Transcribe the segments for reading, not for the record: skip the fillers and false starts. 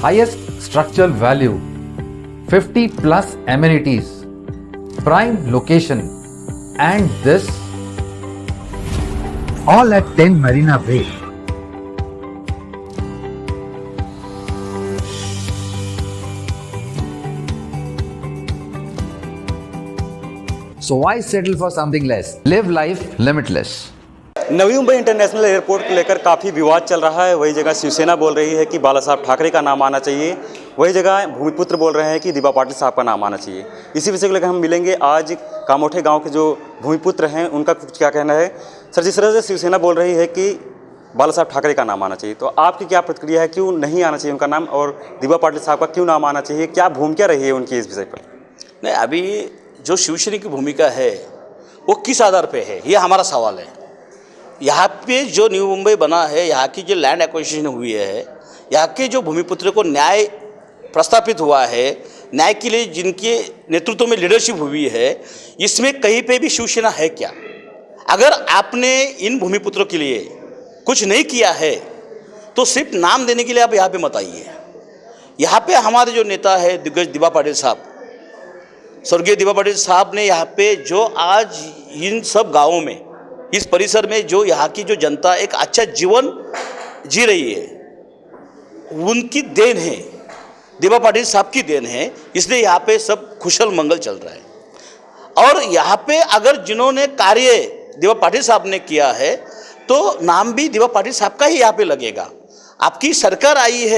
highest structural value, 50 plus amenities, prime location, and this all at 10 Marina Bay. so why settle for something less? Live life limitless. Navi Mumbai international airport को लेकर काफ़ी विवाद चल रहा है। वही जगह शिवसेना बोल रही है कि बाला साहब ठाकरे का नाम आना चाहिए, वही जगह भूमिपुत्र बोल रहे हैं कि दिवा पाटिल साहब का नाम आना चाहिए। इसी विषय को लेकर हम मिलेंगे आज कामोठे गांव के जो भूमिपुत्र हैं उनका क्या कहना है। सर, जिस तरह से शिवसेना बोल रही है कि बाला साहब ठाकरे का नाम आना चाहिए, तो आपकी क्या प्रतिक्रिया है, क्यों नहीं आना चाहिए उनका नाम, और दिवा पाटिल साहब का क्यों नाम आना चाहिए, क्या भूमिका रही है उनकी इस विषय पर? नहीं, अभी जो शिवसेना की भूमिका है वो किस आधार पे है, ये हमारा सवाल है। यहाँ पे जो न्यू मुंबई बना है, यहाँ की जो लैंड एक्विजिशन हुई है, यहाँ के जो भूमिपुत्र को न्याय प्रस्तापित हुआ है, न्याय के लिए जिनके नेतृत्व में लीडरशिप हुई है, इसमें कहीं पे भी शिवसेना है क्या? अगर आपने इन भूमिपुत्रों के लिए कुछ नहीं किया है तो सिर्फ नाम देने के लिए आप यहाँ पे मत आइए। यहाँ पे हमारे जो नेता है दिग्गज दिवा पाटिल साहब, स्वर्गीय दिवा पाटिल साहब ने यहाँ पे जो आज इन सब गाँवों में, इस परिसर में जो यहाँ की जो जनता एक अच्छा जीवन जी रही है, उनकी देन है, दिवा पाटिल साहब की देन है, इसलिए यहाँ पे सब कुशल मंगल चल रहा है। और यहाँ पे अगर जिन्होंने कार्य दिवा पाटिल साहब ने किया है तो नाम भी दिवा पाटिल साहब का ही यहाँ पे लगेगा। आपकी सरकार आई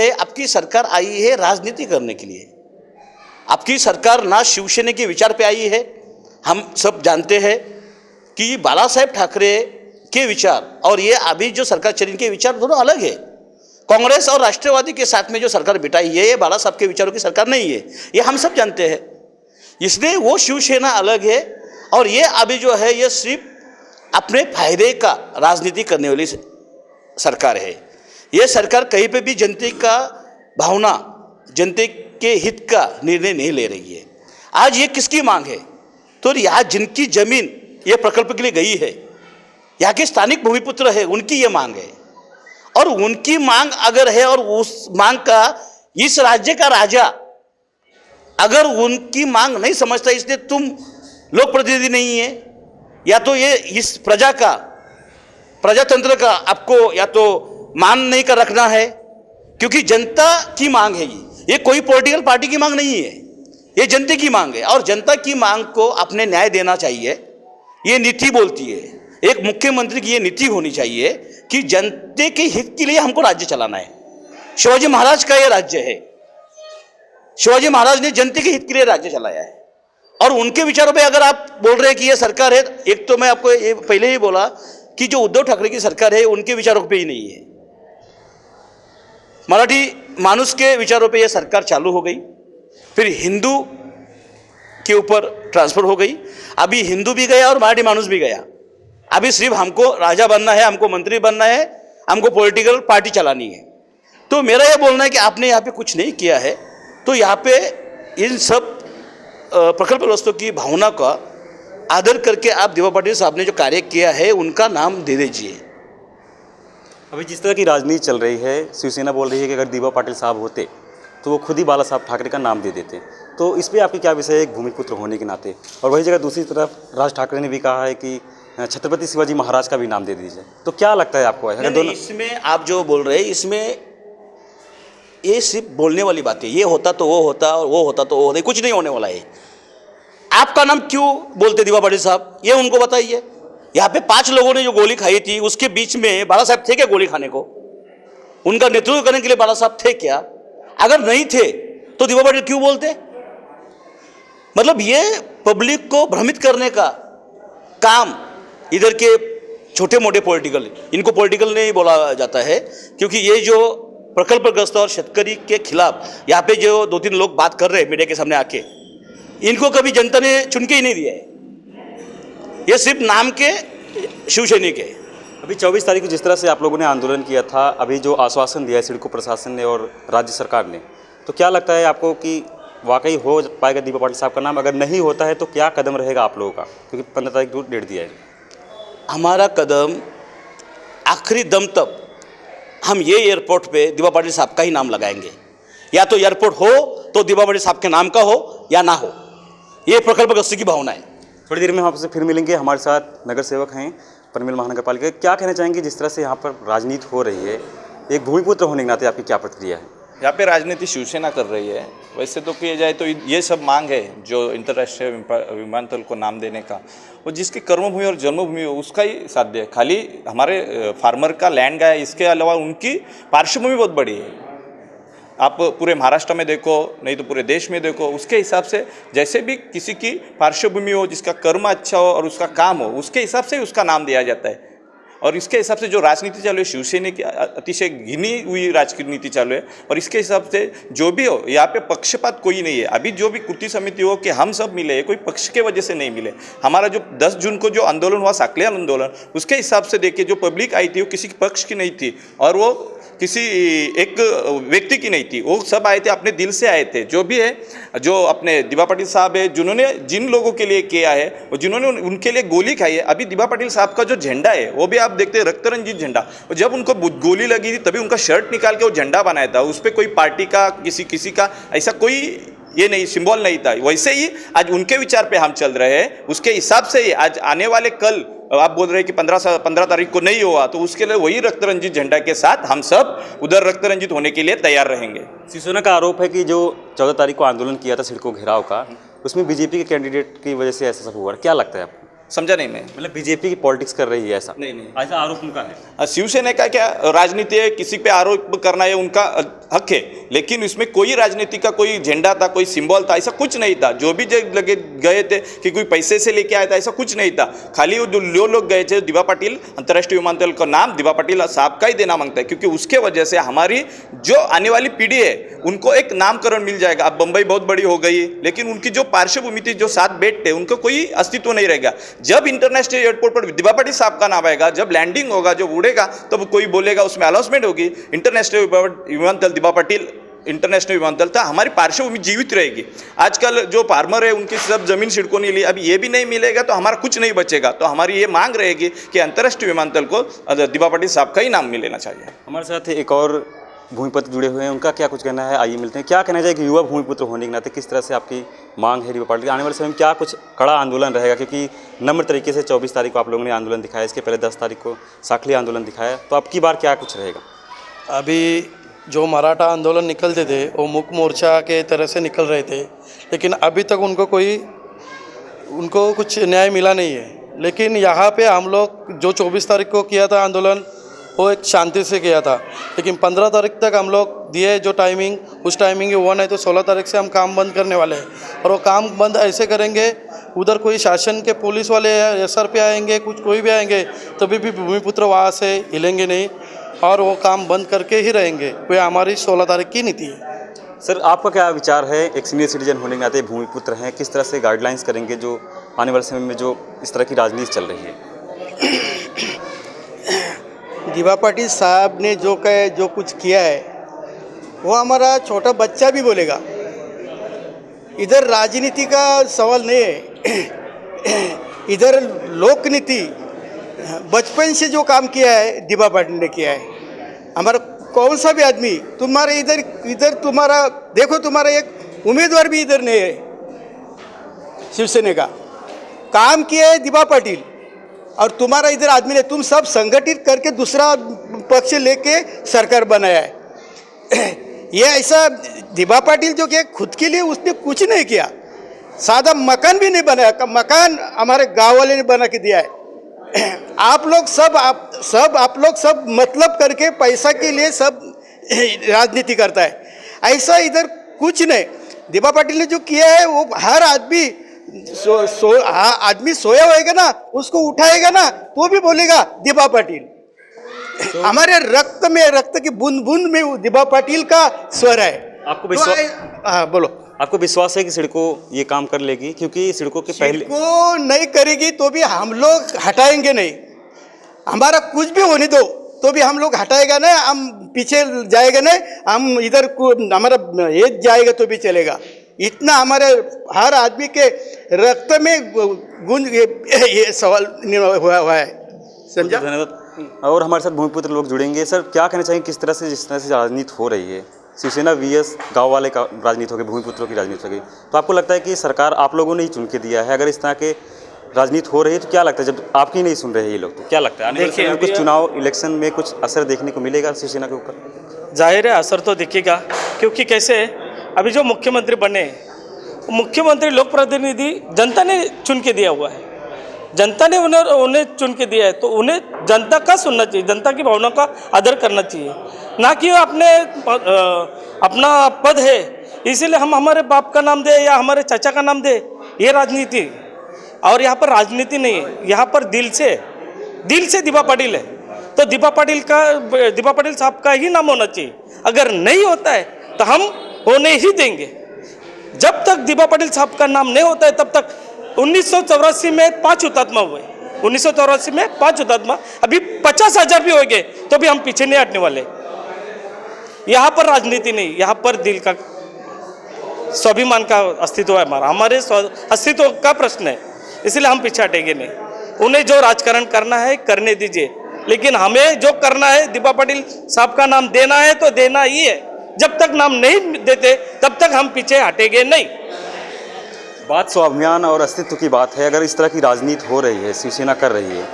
है राजनीति करने के लिए। आपकी सरकार ना शिवसेना के विचार पे आई है। हम सब जानते हैं कि बाला साहेब ठाकरे के विचार और ये अभी जो सरकार चली के विचार दोनों अलग है। कांग्रेस और राष्ट्रवादी के साथ में जो सरकार बिठाई है, ये बाला साहब के विचारों की सरकार नहीं है, ये हम सब जानते हैं। इसलिए वो शिवसेना अलग है और ये अभी जो है ये सिर्फ अपने फायदे का राजनीति करने वाली सरकार है। ये सरकार कहीं पे भी जनता का भावना, जनता के हित का निर्णय नहीं ले रही है। आज ये किसकी मांग है? तो यहाँ जिनकी जमीन ये प्रकल्प के लिए गई है, यहाँ के स्थानिक भूमिपुत्र है, उनकी ये मांग है। और उनकी मांग अगर है और उस मांग का इस राज्य का राजा अगर उनकी मांग नहीं समझता, इसलिए तुम लोक प्रतिनिधि नहीं है, या तो ये इस प्रजातंत्र का आपको या तो मान नहीं कर रखना है, क्योंकि जनता की मांग है। ये कोई पॉलिटिकल पार्टी की मांग नहीं है, ये जनता की मांग है। और जनता की मांग को अपने न्याय देना चाहिए, ये नीति बोलती है। एक मुख्यमंत्री की ये नीति होनी चाहिए कि जनता के हित के लिए हमको राज्य चलाना है। शिवाजी महाराज का ये राज्य है, शिवाजी महाराज ने जनता के हित के लिए राज्य चलाया है। और उनके विचारों पे अगर आप बोल रहे हैं कि ये सरकार है, एक तो मैं आपको ये पहले ही बोला कि जो उद्धव ठाकरे की सरकार है उनके विचारों पे ही नहीं है, मराठी मानुस के विचारों पे ये सरकार चालू हो गई, फिर हिंदू के ऊपर ट्रांसफर हो गई, अभी हिंदू भी गया और मराठी मानुस भी गया। अभी सिर्फ हमको राजा बनना है, हमको मंत्री बनना है, हमको पॉलिटिकल पार्टी चलानी है। तो मेरा ये बोलना है कि आपने यहाँ पे कुछ नहीं किया है, तो यहाँ पे इन सब प्रकल्पग्रस्तों की भावना का आदर करके आप दिवा पाटिल साहब ने जो कार्य किया है उनका नाम दे दीजिए। अभी जिस तरह की राजनीति चल रही है, शिवसेना बोल रही है कि अगर दिवा पाटिल साहब होते तो वो खुद ही बाला साहब ठाकरे का नाम दे देते। तो इस पर आपकी क्या विषय है एक भूमिपुत्र होने के नाते? और वही जगह दूसरी तरफ राज ठाकरे ने भी कहा है कि छत्रपति शिवाजी महाराज का भी नाम दे दीजिए। तो क्या लगता है आपको? अगर दोनों इसमें आप जो बोल रहे हैं, इसमें ये सिर्फ बोलने वाली बात है। ये होता तो वो होता और वो होता तो वो होता, कुछ नहीं होने वाला है। आपका नाम क्यों बोलते दिवा पाटिल साहब, ये उनको बताइए। यहाँ पे 5 लोगों ने जो गोली खाई थी, उसके बीच में बाला साहब थे क्या गोली खाने को? उनका नेतृत्व करने के लिए बाला साहब थे क्या? अगर नहीं थे तो दिवा पाटिल क्यों बोलते? मतलब ये पब्लिक को भ्रमित करने का काम इधर के छोटे मोटे पॉलिटिकल, इनको पॉलिटिकल नहीं बोला जाता है, क्योंकि ये जो प्रकल्पग्रस्त और शेतकरी के खिलाफ यहाँ पे जो 2-3 लोग बात कर रहे हैं मीडिया के सामने आके, इनको कभी जनता ने चुन के ही नहीं दिया है। ये सिर्फ नाम के शिवसैनिक है। अभी 24 तारीख को जिस तरह से आप लोगों ने आंदोलन किया था, अभी जो आश्वासन दिया है सिडको प्रशासन ने और राज्य सरकार ने, तो क्या लगता है आपको कि वाकई हो पाएगा दिवा पाटिल साहब का नाम? अगर नहीं होता है तो क्या कदम रहेगा आप लोगों का, क्योंकि 15 तारीख को डेट दिया है? हमारा कदम आखिरी दम तक हम ये एयरपोर्ट पे दिवा पाटिल साहब का ही नाम लगाएंगे। या तो एयरपोर्ट हो तो दिवा पाटिल साहब के नाम का हो या ना हो, ये प्रकल्पग्रस्त की भावना है। थोड़ी देर में हम आपसे फिर मिलेंगे। हमारे साथ नगर सेवक हैं परमिल महानगर पालिका। क्या कहना चाहेंगे जिस तरह से यहाँ पर राजनीति हो रही है, एक भूमिपुत्र होने के नाते आपकी क्या प्रतिक्रिया है? यहाँ पे राजनीति शिवसेना कर रही है। वैसे तो किया जाए तो ये सब मांग है जो अंतर्राष्ट्रीय विमानतल को नाम देने का, वो जिसकी कर्मभूमि और जन्मभूमि हो उसका ही साध्य है। खाली हमारे फार्मर का लैंड गया है, इसके अलावा उनकी पार्श्वभूमि बहुत बड़ी है। आप पूरे महाराष्ट्र में देखो, नहीं तो पूरे देश में देखो, उसके हिसाब से जैसे भी किसी की पार्श्वभूमि हो, जिसका कर्म अच्छा हो और उसका काम हो, उसके हिसाब से उसका नाम दिया जाता है। और इसके हिसाब से जो राजनीति चालू है, शिवसेना की अतिशय घिनी हुई राजनीति चालू है। और इसके हिसाब से जो भी हो, यहाँ पे पक्षपात कोई नहीं है। अभी जो भी कृति समिति हो कि हम सब मिले, कोई पक्ष के वजह से नहीं मिले। हमारा जो 10 जून को जो आंदोलन हुआ, साकले आंदोलन, उसके हिसाब से देखिए जो पब्लिक आई थी वो किसी पक्ष की नहीं थी और वो किसी एक व्यक्ति की नहीं थी। वो सब आए थे, अपने दिल से आए थे। जो भी है, जो अपने दिवा पाटिल साहब है, जिन्होंने जिन लोगों के लिए किया है और जिन्होंने उनके लिए गोली खाई है। अभी दिवा पाटिल साहब का जो झंडा है वो भी आप देखते हैं, रक्त रंजित झंडा। और जब उनको गोली लगी थी तभी उनका शर्ट निकाल के वो झंडा बनाया था। उस पर कोई पार्टी का किसी का ऐसा कोई ये नहीं, सिंबल नहीं था। वैसे ही आज उनके विचार पे हम चल रहे हैं, उसके हिसाब से ही आज आने वाले कल आप बोल रहे हैं कि 15 तारीख को नहीं हुआ, तो उसके लिए वही रक्त रंजित झंडा के साथ हम सब उधर रक्त रंजित होने के लिए तैयार रहेंगे। शिवसेना का आरोप है कि जो 14 तारीख को आंदोलन किया था सड़कों घेराव का, उसमें बीजेपी के कैंडिडेट की वजह से ऐसा सब हुआ। क्या लगता है आपको? समझा नहीं मैं। मतलब बीजेपी की पॉलिटिक्स कर रही है ऐसा? नहीं, ऐसा आरोप उनका है। शिवसेना का क्या राजनीति है, किसी पे आरोप करना है उनका हक है, लेकिन इसमें कोई राजनीति का कोई झंडा था, कोई सिंबल था, ऐसा कुछ नहीं था। जो भी लगे गए थे कि कोई पैसे से लेके आया था, ऐसा कुछ नहीं था। खाली वो जो लोग गए थे, दिवा पाटिल अंतर्राष्ट्रीय विमानतल का नाम दिवा पाटिल साहब का ही देना मांगता है, क्योंकि उसके वजह से हमारी जो आने वाली पीढ़ी है उनको एक नामकरण मिल जाएगा। अब बम्बई बहुत बड़ी हो गई, लेकिन उनकी जो पार्श्वभूमि थी, जो साथ बैठते, उनको कोई अस्तित्व नहीं रहेगा। जब इंटरनेशनल एयरपोर्ट पर दिवा पाटिल साहब का नाम आएगा, जब लैंडिंग होगा, जब उड़ेगा, तब कोई बोलेगा, उसमें अनाउंसमेंट होगी, इंटरनेशनल विमानतल दिवा पाटिल इंटरनेशनल विमानतल था। हमारी पार्श्वभूमि जीवित रहेगी। आजकल जो फार्मर है उनकी सब जमीन सिड़कों ने ली, अभी ये भी नहीं मिलेगा तो हमारा कुछ नहीं बचेगा। तो हमारी ये मांग रहेगी कि अंतर्राष्ट्रीय विमानतल को दिवा पाटिल साहब का ही नाम मिलना चाहिए। हमारे साथ एक और भूमिपुत्र जुड़े हुए हैं, उनका क्या कुछ कहना है, आइए मिलते हैं। क्या कहना चाहिए कि युवा भूमिपुत्र होने के नाते किस तरह से आपकी मांग है दिवा पाटिल की? आने वाले समय में क्या कुछ कड़ा आंदोलन रहेगा? क्योंकि नम्र तरीके से 24 तारीख को आप लोगों ने आंदोलन दिखाया, इसके पहले 10 तारीख को साखली आंदोलन दिखाया, तो अब की बार क्या कुछ रहेगा? अभी जो मराठा आंदोलन निकलते थे वो मुख्य मोर्चा के तरह से निकल रहे थे, लेकिन अभी तक उनको कुछ न्याय मिला नहीं है। लेकिन यहाँ पे हम लोग जो 24 तारीख को किया था आंदोलन, वो एक शांति से किया था। लेकिन 15 तारीख तक हम लोग दिए जो टाइमिंग, उस टाइमिंग हुआ नहीं तो 16 तारीख से हम काम बंद करने वाले हैं। और वो काम बंद ऐसे करेंगे, उधर कोई शासन के पुलिस वाले एसआर पे आएंगे, कोई भी आएंगे, तभी भी भूमिपुत्र वहाँ से हिलेंगे नहीं और वो काम बंद करके ही रहेंगे। वे हमारी 16 तारीख की नीति है। सर, आपका क्या विचार है, एक सीनियर सिटीजन होने के नाते भूमिपुत्र हैं, किस तरह से गाइडलाइंस करेंगे जो आने वाले समय में जो इस तरह की राजनीति चल रही है? दिवा पाटिल साहब ने जो कुछ किया है वो हमारा छोटा बच्चा भी बोलेगा। इधर राजनीति का सवाल नहीं है, इधर लोक नीति। बचपन से जो काम किया है दिवा पाटिल ने किया है। हमारा कौन सा भी आदमी तुम्हारे इधर तुम्हारा देखो, तुम्हारा एक उम्मीदवार भी इधर नहीं है शिवसेना का। काम किया है दिवा पाटिल और तुम्हारा इधर आदमी ने, तुम सब संगठित करके दूसरा पक्ष लेके सरकार बनाया है। ये ऐसा दिवा पाटिल जो कि खुद के लिए उसने कुछ नहीं किया, सादा मकान भी नहीं बनाया। मकान हमारे गांव वाले ने बना के दिया है। आप लोग सब मतलब करके पैसा के लिए सब राजनीति करता है। ऐसा इधर कुछ नहीं। दिवा पाटिल ने जो किया है वो हर आदमी आदमी सोया होएगा ना, उसको उठाएगा ना तो भी बोलेगा दिवा पाटिल। हमारे रक्त की बूंद बूंद में दिवा पाटिल का स्वर है। आपको विश्वास? हाँ बोलो। आपको विश्वास है कि सड़कों ये काम कर लेगी? क्योंकि सड़कों के पहले को नहीं करेगी तो भी हम लोग हटाएंगे नहीं। हमारा कुछ भी होने दो तो भी हम लोग हटाएगा नहीं, हम पीछे जाएगा नहीं, हम इधर हमारा ये जाएगा तो भी चलेगा। इतना हमारे हर आदमी के रक्त में गुंज ये सवाल हुआ है, समझा? धन्यवाद। और हमारे साथ भूमिपुत्र लोग जुड़ेंगे। सर, क्या कहना चाहिए, किस तरह से जिस तरह से राजनीति हो रही है, शिवसेना वीएस गांव वाले का राजनीति होगी, भूमिपुत्रों की राजनीति होगी, तो आपको लगता है कि सरकार आप लोगों ने ही चुन के दिया है? अगर इस तरह के राजनीति हो रही है तो क्या लगता है, जब आपकी नहीं सुन रहे हैं ये लोग, तो क्या लगता है आने वाले समय में कुछ चुनाव इलेक्शन में कुछ असर देखने को मिलेगा शिवसेना के ऊपर? जाहिर है असर तो दिखेगा, क्योंकि कैसे अभी जो मुख्यमंत्री बने, मुख्यमंत्री लोक प्रतिनिधि जनता ने चुन के दिया हुआ है, जनता ने उन्हें चुन के दिया है, तो उन्हें जनता का सुनना चाहिए, जनता की भावना का आदर करना चाहिए, ना कि अपना पद है इसीलिए हम हमारे बाप का नाम दे या हमारे चाचा का नाम दे, ये राजनीति। और यहाँ पर राजनीति नहीं है, यहाँ पर दिल से दीपा पाटिल है, तो दीपा पाटिल साहब का ही नाम होना चाहिए। अगर नहीं होता है तो हम होने ही देंगे। जब तक दीपा पाटिल साहब का नाम नहीं होता है तब तक 1984 में 5 हुतात्मा हुए, 1984 में 5 हुतात्मा, अभी 50,000 भी हो गए तो भी हम पीछे नहीं हटने वाले। यहाँ पर राजनीति नहीं, यहाँ पर दिल का स्वाभिमान का अस्तित्व है, हमारे अस्तित्व का प्रश्न है, इसलिए हम पीछे हटेंगे नहीं। उन्हें जो राजकारण करना है करने दीजिए, लेकिन हमें जो करना है दीपा पाटिल साहब का नाम देना है तो देना ही है। जब तक नाम नहीं देते तब तक हम पीछे हटेंगे नहीं। बात स्वाभिमान और अस्तित्व की बात है। अगर इस तरह की राजनीति हो रही है, शिवसेना कर रही है,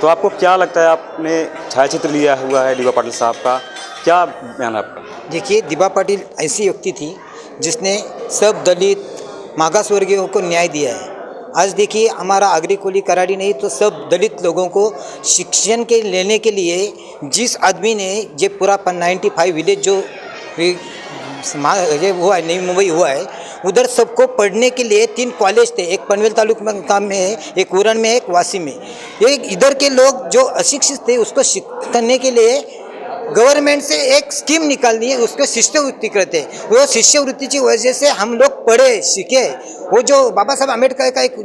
तो आपको क्या लगता है? आपने छायाचित्र लिया हुआ है दीपा पाटिल साहब का, क्या बयान है आपका? देखिए, दीपा पाटिल ऐसी व्यक्ति थी जिसने सब दलित मागास वर्गीयों को न्याय दिया है। आज देखिए, हमारा आगरी कोली कराड़ी नहीं तो सब दलित लोगों को शिक्षण के लेने के लिए जिस आदमी ने ये पूरा 95 विलेज जो ये हुआ है, नई मुंबई हुआ है, उधर सबको पढ़ने के लिए 3 कॉलेज थे, एक पनवेल तालुका में है, एक उरण में है, एक वासी में। ये इधर के लोग जो अशिक्षित थे उसको शिक्षित करने के लिए गवर्नमेंट से एक स्कीम निकालनी है, उसको शिष्यवृत्ति कहते हैं। वो शिष्यवृत्ति की वजह से हम लोग पढ़े सीखे। वो जो बाबा साहब आम्बेडकर का एक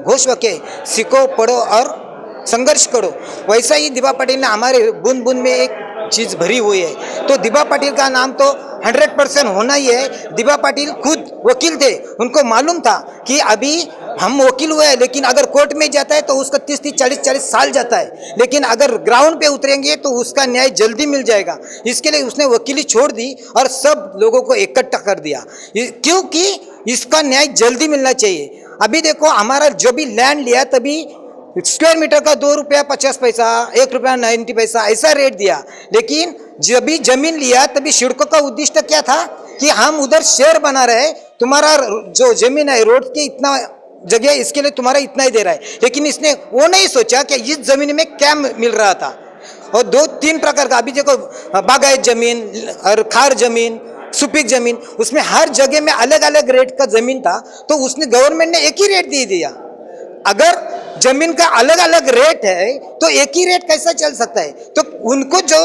घोष वाक्य, सीखो पढ़ो और संघर्ष करो, वैसा ही दीपा पाटिल ने हमारे बूंद बूंद में एक चीज़ भरी हुई है। तो दीपा पाटिल का नाम तो 100% होना ही है। दीपा पाटिल खुद वकील थे, उनको मालूम था कि अभी हम वकील हुए हैं, लेकिन अगर कोर्ट में जाता है तो उसका 30-30, 40-40 साल जाता है, लेकिन अगर ग्राउंड पे उतरेंगे तो उसका न्याय जल्दी मिल जाएगा। इसके लिए उसने वकीली छोड़ दी और सब लोगों को इकट्ठा कर दिया, क्योंकि इसका न्याय जल्दी मिलना चाहिए। अभी देखो, हमारा जो भी लैंड लिया तभी स्क्वायर मीटर का 2 रुपया 50 पैसा, 1 रुपया 90 पैसा ऐसा रेट दिया, लेकिन जब भी जमीन लिया तभी सिडको का उद्देश्य क्या था कि हम उधर शहर बना रहे, तुम्हारा जो जमीन है रोड के इतना जगह, इसके लिए तुम्हारा इतना ही दे रहा है। लेकिन इसने वो नहीं सोचा कि इस जमीन में क्या मिल रहा था। और 2-3 प्रकार का, अभी देखो, बागायत जमीन और खार जमीन, सुपीक जमीन, उसमें हर जगह में अलग अलग रेट का जमीन था, तो उसने गवर्नमेंट ने एक ही रेट दे दिया। अगर जमीन का अलग अलग रेट है तो एक ही रेट कैसा चल सकता है? तो उनको जो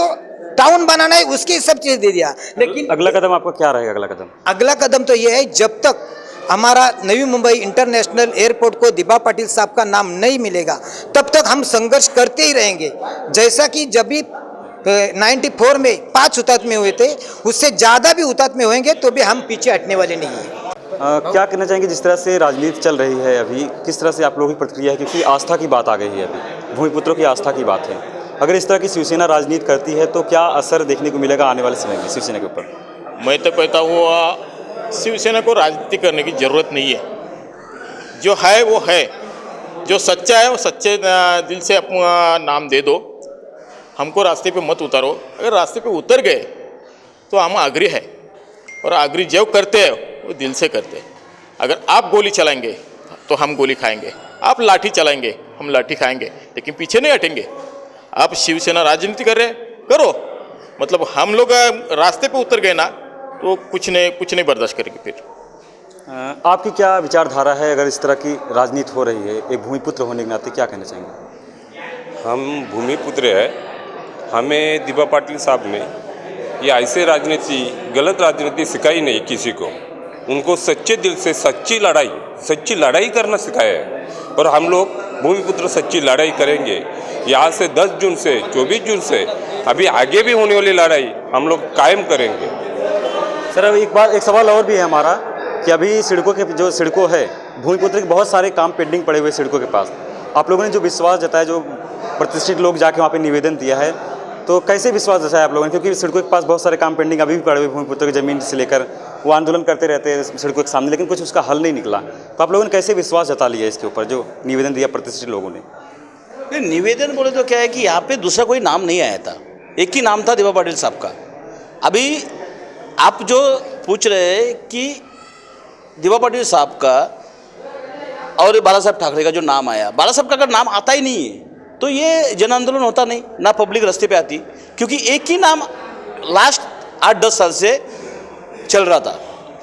टाउन बनाना है उसके सब चीज दे दिया। लेकिन अगला कदम आपका क्या रहेगा? अगला कदम तो यह है, जब तक हमारा नवी मुंबई इंटरनेशनल एयरपोर्ट को दीपा पाटिल साहब का नाम नहीं मिलेगा तब तक हम संघर्ष करते ही रहेंगे। जैसा कि जब भी 94 में 5 हुतात्मे हुए थे, उससे ज़्यादा भी हुतात्मे होंगे तो भी हम पीछे हटने वाले नहीं हैं। क्या कहना चाहेंगे, जिस तरह से राजनीति चल रही है अभी, किस तरह से आप लोगों की प्रतिक्रिया है? क्योंकि आस्था की बात आ गई है, अभी भूमिपुत्रों की आस्था की बात है। अगर इस तरह की शिवसेना राजनीति करती है तो क्या असर देखने को मिलेगा आने वाले समय में शिवसेना के ऊपर? मैं तो कहता हूँ शिवसेना को राजनीति करने की ज़रूरत नहीं है। जो है वो है, जो सच्चा है वो सच्चे दिल से अपना नाम दे दो, हमको रास्ते पे मत उतारो। अगर रास्ते पे उतर गए तो हम आगरी है, और आगरी जो करते हैं वो दिल से करते हैं। अगर आप गोली चलाएंगे तो हम गोली खाएंगे, आप लाठी चलाएंगे हम लाठी खाएंगे, लेकिन पीछे नहीं हटेंगे। आप शिवसेना राजनीति कर रहे करो, मतलब हम लोग रास्ते पे उतर गए ना तो कुछ नहीं बर्दाश्त करेंगे। फिर आपकी क्या विचारधारा है अगर इस तरह की राजनीति हो रही है? एक भूमिपुत्र होने के नाते क्या कहना चाहेंगे? हम भूमिपुत्र है, हमें दीपा पाटिल साहब ने ये ऐसे राजनीति, गलत राजनीति सिखाई नहीं किसी को। उनको सच्चे दिल से सच्ची लड़ाई करना सिखाया है, और हम लोग भूमिपुत्र सच्ची लड़ाई करेंगे। यहाँ से 10 जून से 24 जून से अभी आगे भी होने वाली लड़ाई हम लोग कायम करेंगे। सर, अब एक सवाल और भी है हमारा कि अभी सिडको के जो सिडको है, भूमिपुत्र के बहुत सारे काम पेंडिंग पड़े हुए सिडको के पास। आप लोगों ने जो विश्वास जताया, जो प्रतिष्ठित लोग जाके वहाँ पे निवेदन दिया है, तो कैसे विश्वास जताया आप लोगों ने, क्योंकि सड़कों के पास बहुत सारे काम पेंडिंग अभी भी पड़े हुए भूमिपुत्र की ज़मीन से लेकर, वो आंदोलन करते रहते हैं सड़कों के सामने, लेकिन कुछ उसका हल नहीं निकला। तो आप लोगों ने कैसे विश्वास जता लिया इसके ऊपर जो निवेदन दिया प्रतिष्ठित लोगों ने? निवेदन बोले तो क्या है कि यहाँ पे दूसरा कोई नाम नहीं आया था, एक ही नाम था दिवा पाटिल साहब का। अभी आप जो पूछ रहे हैं कि दिवा पाटिल साहब का और बाला साहब ठाकरे का जो नाम आया, बाला साहब का अगर नाम आता ही नहीं है तो ये जन आंदोलन होता नहीं, ना पब्लिक रास्ते पे आती, क्योंकि एक ही नाम लास्ट 8-10 साल से चल रहा था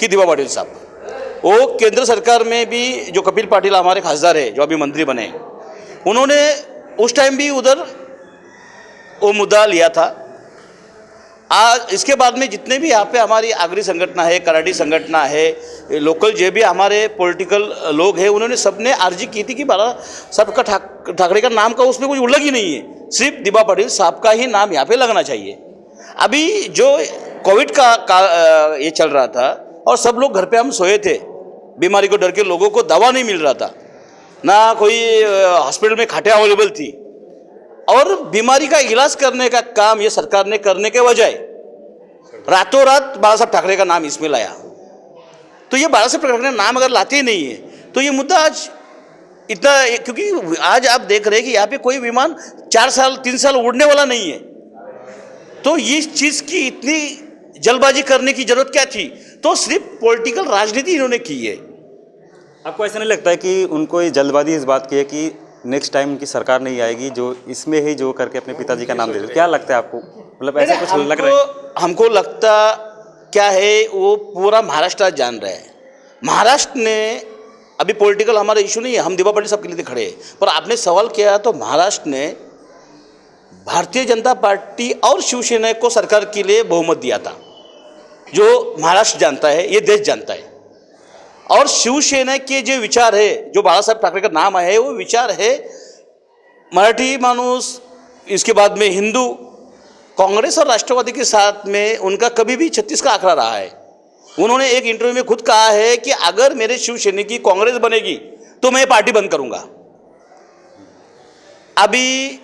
कि दिवा पाटिल साहब। वो केंद्र सरकार में भी जो कपिल पाटिल हमारे खासदार है, जो अभी मंत्री बने, उन्होंने उस टाइम भी उधर वो मुद्दा लिया था। आज इसके बाद में जितने भी यहाँ पे हमारी आगरी संगठन है, कराटी संगठन है, लोकल जो भी हमारे पॉलिटिकल लोग हैं, उन्होंने सबने अर्जी की थी कि बाला साहब का ठाकरे का नाम का उसमें कुछ उल्लेख ही नहीं है, सिर्फ दिवा पाटिल साहब का ही नाम यहाँ पे लगना चाहिए। अभी जो कोविड का ये चल रहा था और सब लोग घर पे हम सोए थे, बीमारी को डर के लोगों को दवा नहीं मिल रहा था, ना कोई हॉस्पिटल में खाटें अवेलेबल थी, और बीमारी का इलाज करने का काम ये सरकार ने करने के बजाय रातों रात बाला साहब ठाकरे का नाम इसमें लाया। तो ये बाला साहब ठाकरे का नाम अगर लाते ही नहीं है तो ये मुद्दा आज इतना, क्योंकि आज आप देख रहे हैं कि यहाँ पे कोई विमान 3 साल उड़ने वाला नहीं है, तो इस चीज़ की इतनी जल्दबाजी करने की जरूरत क्या थी? तो सिर्फ पॉलिटिकल राजनीति इन्होंने की है। आपको ऐसा नहीं लगता है कि उनको ये जल्दबाजी इस बात की है कि नेक्स्ट टाइम उनकी सरकार नहीं आएगी जो इसमें ही जो करके अपने पिताजी का नाम दे दे? क्या लगता है आपको, मतलब ऐसा कुछ लग रहा है? हमको लगता क्या है, वो पूरा महाराष्ट्र जान रहा है। महाराष्ट्र ने अभी पॉलिटिकल हमारा इशू नहीं है, हम दिवा पाटिल साहब के लिए खड़े हैं, पर आपने सवाल किया तो महाराष्ट्र ने भारतीय जनता पार्टी और शिवसेना को सरकार के लिए बहुमत दिया था, जो महाराष्ट्र जानता है, ये देश जानता है। और शिवसेना के जो विचार है, जो बाला साहब ठाकरे का नाम आया है, वो विचार है मराठी मानूस, इसके बाद में हिंदू, कांग्रेस और राष्ट्रवादी के साथ में उनका कभी भी 36 का आंकड़ा रहा है। उन्होंने एक इंटरव्यू में खुद कहा है कि अगर मेरे शिवसेना की कांग्रेस बनेगी तो मैं पार्टी बंद करूंगा। अभी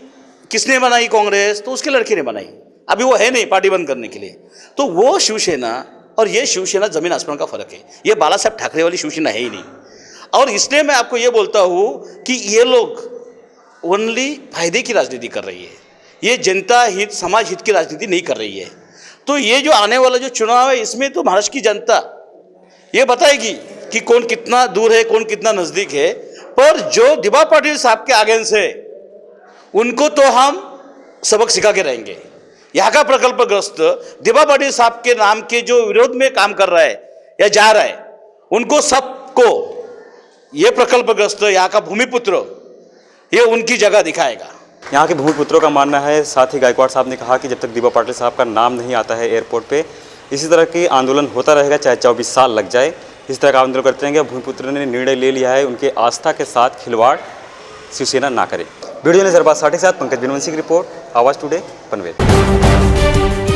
किसने बनाई कांग्रेस? तो उसके लड़के ने बनाई, अभी वो है नहीं पार्टी बंद करने के लिए। तो वो शिवसेना और ये शिवसेना जमीन आसमान का फर्क है, ये बाला साहब ठाकरे वाली शिवसेना है ही नहीं। और इसलिए मैं आपको ये बोलता हूँ कि ये लोग ओनली फायदे की राजनीति कर रही है, ये जनता हित समाज हित की राजनीति नहीं कर रही है। तो ये जो आने वाला जो चुनाव है, इसमें तो महाराष्ट्र की जनता ये बताएगी कि कौन कितना दूर है, कौन कितना नज़दीक है। पर जो दिवा पाटिल साहब के अगेंस्ट है, उनको तो हम सबक सिखा के रहेंगे। यहाँ का प्रकल्पग्रस्त दिवा पाटिल साहब के नाम के जो विरोध में काम कर रहा है या जा रहा है, उनको सबको ये प्रकल्पग्रस्त यहाँ का भूमिपुत्र ये उनकी जगह दिखाएगा। यहाँ के भूमिपुत्रों का मानना है, साथ ही गायकवाड़ साहब ने कहा कि जब तक दिवा पाटिल साहब का नाम नहीं आता है एयरपोर्ट पे, इसी तरह की आंदोलन होता रहेगा, चाहे 24 साल लग जाए, इस तरह का आंदोलन करते रहेंगे। भूमिपुत्र ने निर्णय ले लिया है, उनके आस्था के साथ खिलवाड़ शिवसेना ना करे। वीडियो ने जरबाद 7 पंकज बिनवंशी की रिपोर्ट, आवाज़ टुडे, पनवेल।